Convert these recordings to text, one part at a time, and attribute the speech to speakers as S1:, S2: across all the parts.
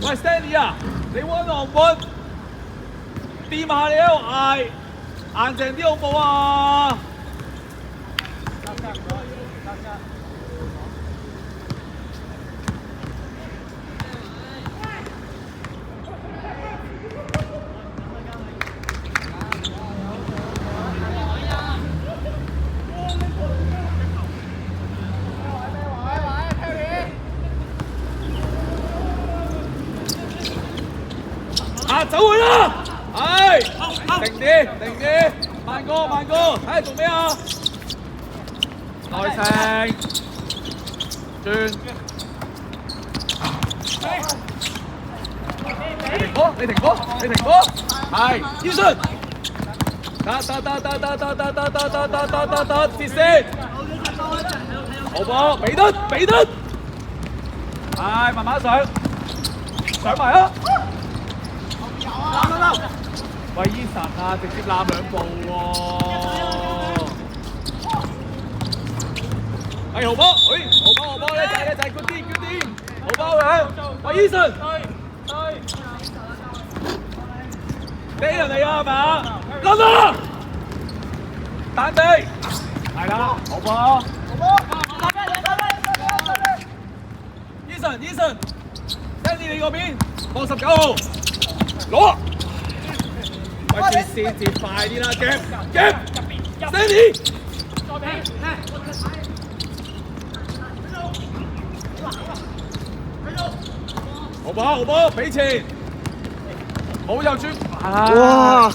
S1: 喂 ，Stanley 啊，你溫航本掂下你喺度嗌，硬淨啲好冇啊！啊，走佢啦！係，停啲，停啲，慢過，慢過，睇下做咩啊？耐性，轉。你停波，你停波，你停波，係，醫術。得，接線。好波，俾得，俾得。係，慢慢上，上埋啊！攬！喂，伊神啊，直接攬2步喎！係豪波，豪波，叻仔，good team，豪波嘅，喂，伊神，俾人嚟啊，係嘛？攬啊！彈地，係啦，豪波，伊神 ，Sandy 你嗰邊，放19號。攞！喂，接線接快啲啦，夾 ，Sandy， 好波，俾錢，好右轉，哇！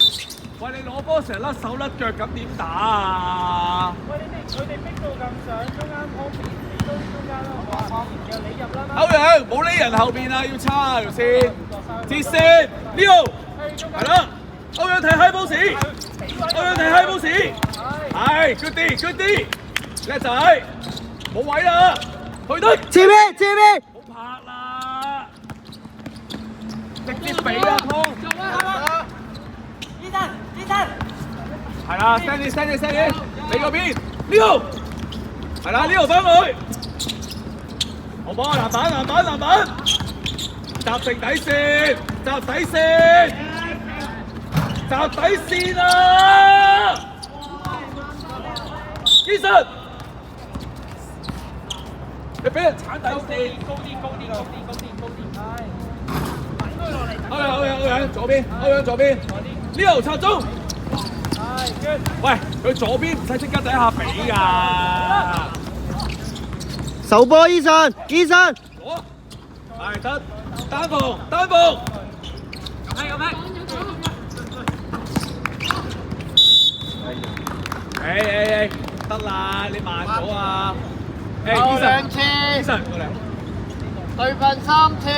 S1: 喂，你攞波成甩手甩腳咁點打啊？
S2: 喂，佢哋逼到咁上，中間方面你都中間啦，好啊，然後你入啦。
S1: 歐陽，冇呢人後邊啊，要叉條線，接線，呢度，係啦，歐陽睇 high boss， 歐陽睇 high boss， 係 good 啲，叻仔，冇位啦，去得，
S3: 前面，
S1: 好拍啦，直接俾啦，湯，
S2: 醫生，
S1: 係啦 ，Sandy， 你嗰邊，呢度，係啦，呢度翻去，好波，籃板，搭成底線，搭底線啊！醫生，你俾人鏟底線，
S2: 高啲，
S1: 歐陽左邊，呢度插中。喂，佢左邊唔使即刻第一下俾㗎。
S3: 手波醫生，
S1: 攞，係得，單防，誒，得啦，你慢咗啊！
S3: 扣2次，
S1: 醫生過嚟，
S3: 對分3次。